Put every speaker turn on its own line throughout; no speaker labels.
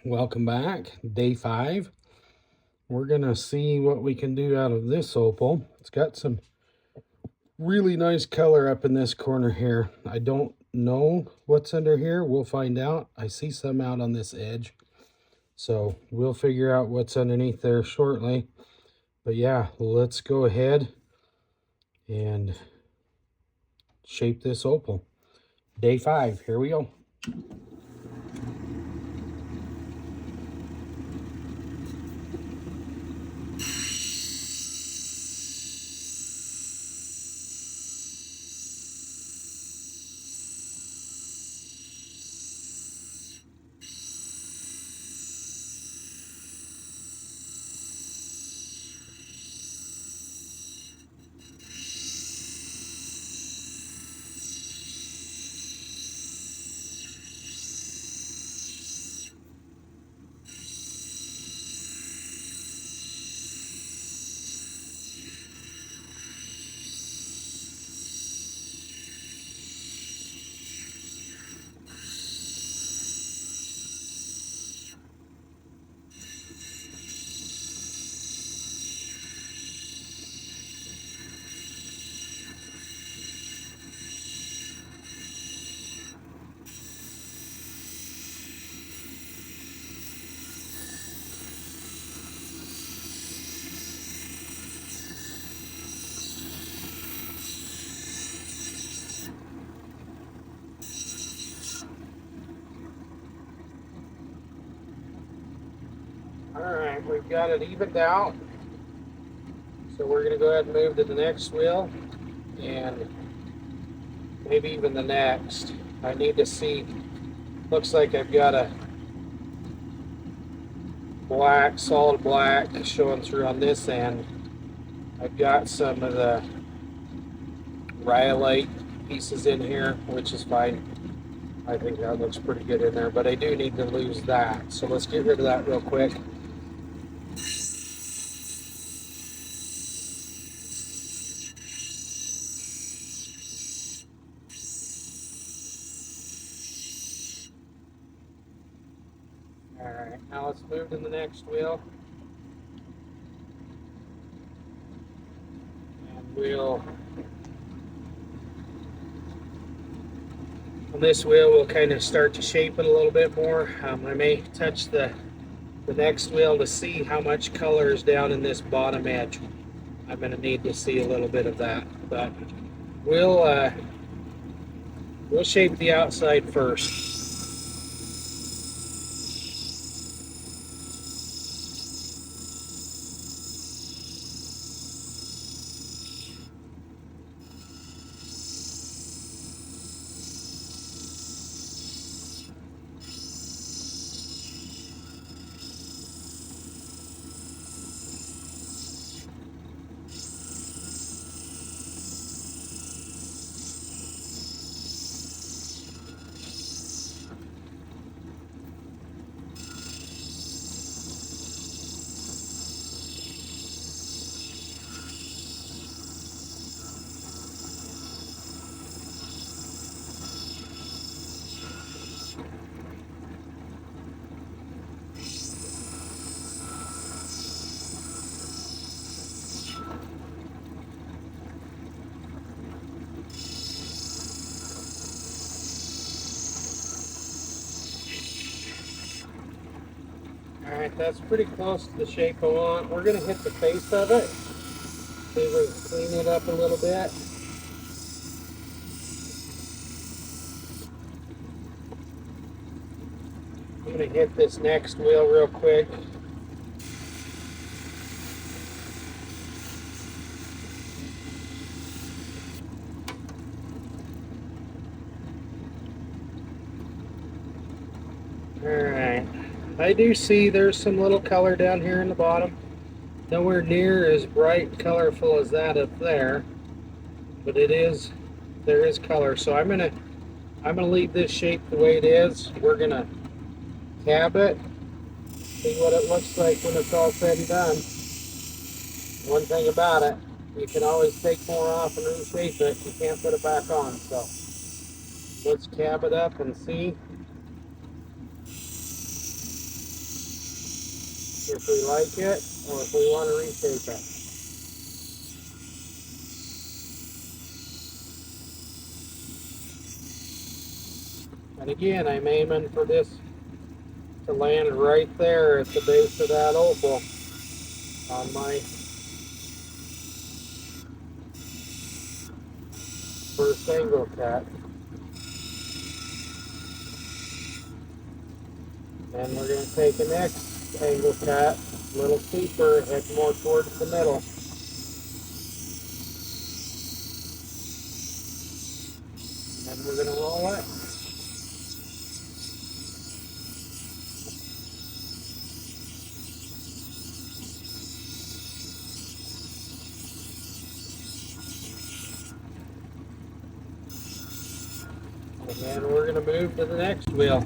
Welcome back, day 5. We're gonna see what we can do out of this opal. It's got some really nice color up in this corner here. I don't know what's under here. We'll find out. I see some out on this edge, so we'll figure out what's underneath there shortly. But yeah, let's go ahead and shape this opal. Day 5, here we go. Alright, we've got it evened out. So we're going to go ahead and move to the next wheel and maybe even the next. I need to see, looks like I've got a black, solid black showing through on this end. I've got some of the rhyolite pieces in here, which is fine. I think that looks pretty good in there, but I do need to lose that. So let's get rid of that real quick. Alright, now let's move to the next wheel. And we'll, on this wheel, we'll kind of start to shape it a little bit more. I may touch the next wheel to see how much color is down in this bottom edge. I'm going to need to see a little bit of that, but we'll shape the outside first. Alright, that's pretty close to the shape I want. We're going to hit the face of it. See if we can clean it up a little bit. I'm going to hit this next wheel real quick. Alright, I do see there's some little color down here in the bottom. Nowhere near as bright, colorful as that up there, but there is color. So I'm gonna leave this shape the way it is. We're gonna tab it, see what it looks like when it's all said and done. One thing about it, you can always take more off and reshape it. You can't put it back on. So let's cab it up and see. if we like it or if we want to reshape it. And again, I'm aiming for this to land right there at the base of that opal on my first angle cut. Then we're going to take the next angle cut, a little steeper, head more towards the middle. And then we're going to roll it. And then we're going to move to the next wheel.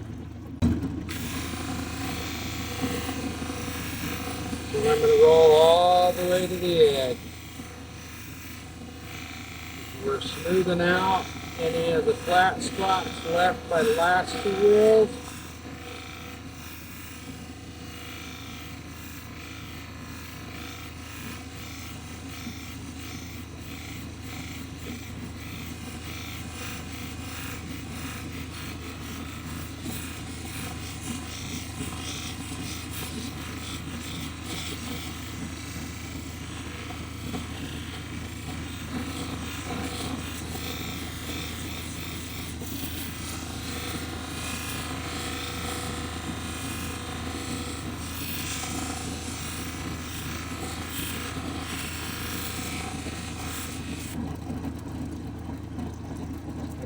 Remember to roll all the way to the edge. We're smoothing out any of the flat spots left by the last two wheels.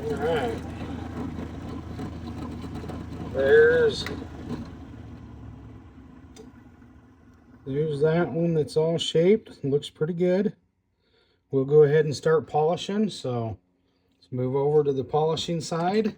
Alright, there's that one that's all shaped. Looks pretty good. We'll go ahead and start polishing, so let's move over to the polishing side.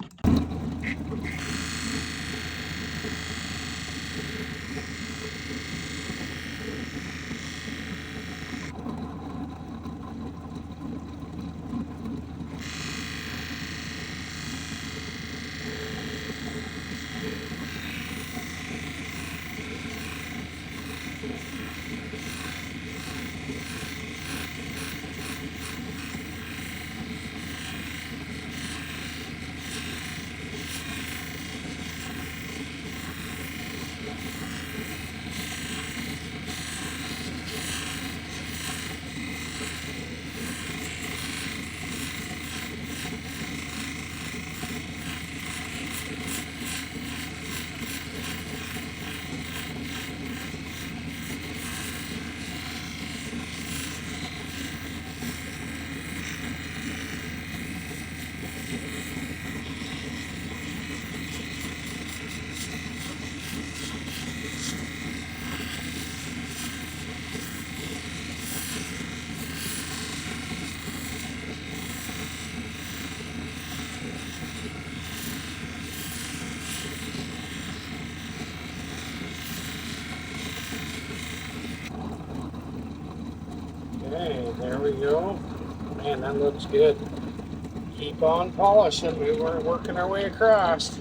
Okay, there we go. Man, that looks good. Keep on polishing. We were working our way across.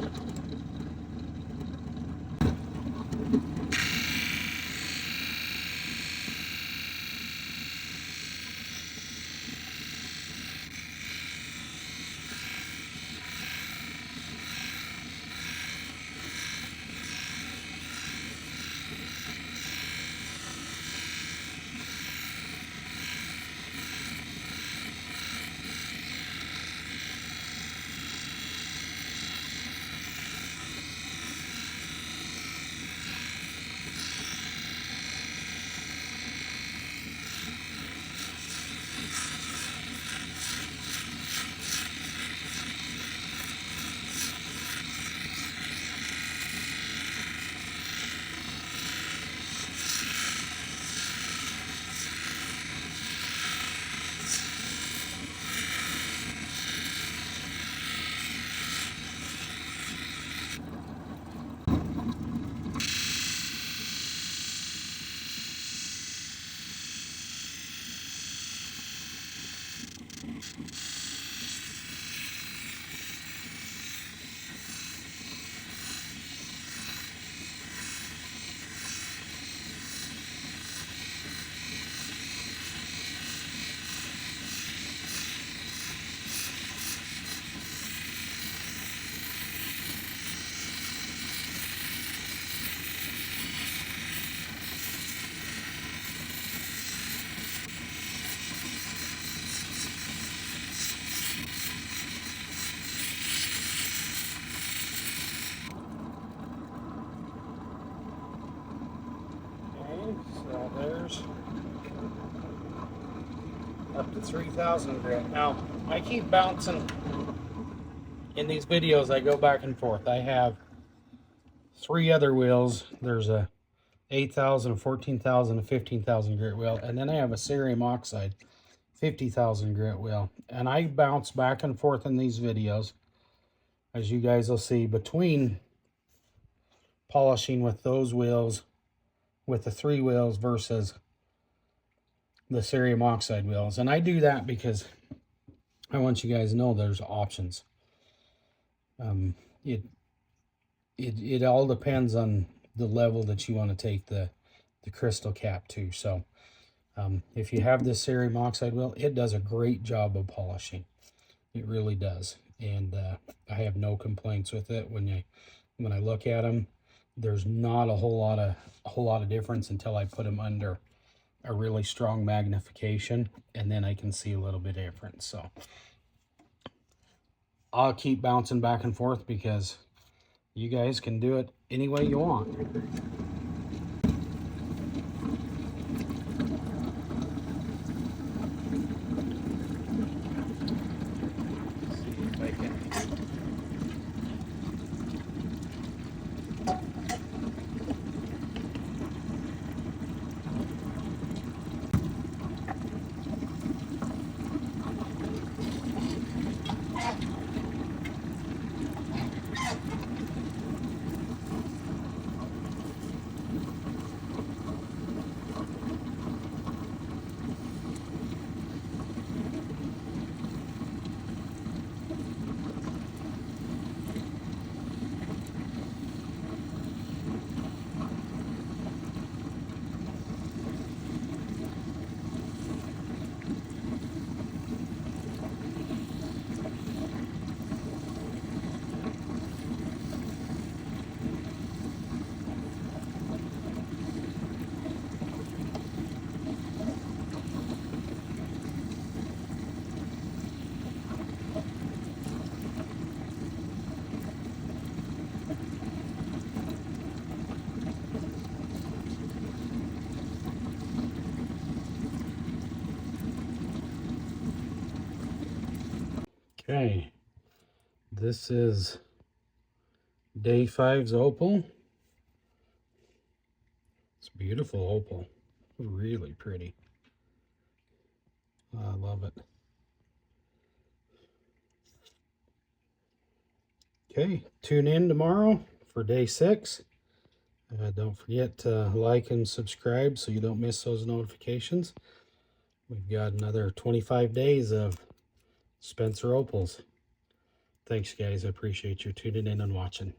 colors up to 3,000 grit. Now, I keep bouncing in these videos. I go back and forth. I have 3 other wheels. There's a 8,000, a 14,000, a 15,000 grit wheel, and then I have a cerium oxide 50,000 grit wheel. And I bounce back and forth in these videos, as you guys will see, between polishing with those wheels, with the 3 wheels versus the cerium oxide wheels. And I do that because I want you guys to know there's options. It all depends on the level that you want to take the crystal cap to. So if you have this cerium oxide wheel, it does a great job of polishing. It really does. And I have no complaints with it. When I look at them, there's not a whole lot of difference until I put them under a really strong magnification, and then I can see a little bit difference. So I'll keep bouncing back and forth because you guys can do it any way you want. Okay, this is day 5's opal. It's beautiful opal, really pretty. I love it. Okay, tune in tomorrow for day 6. Don't forget to like and subscribe so you don't miss those notifications. We've got another 25 days of Spencer Opals. Thanks, guys. I appreciate you tuning in and watching.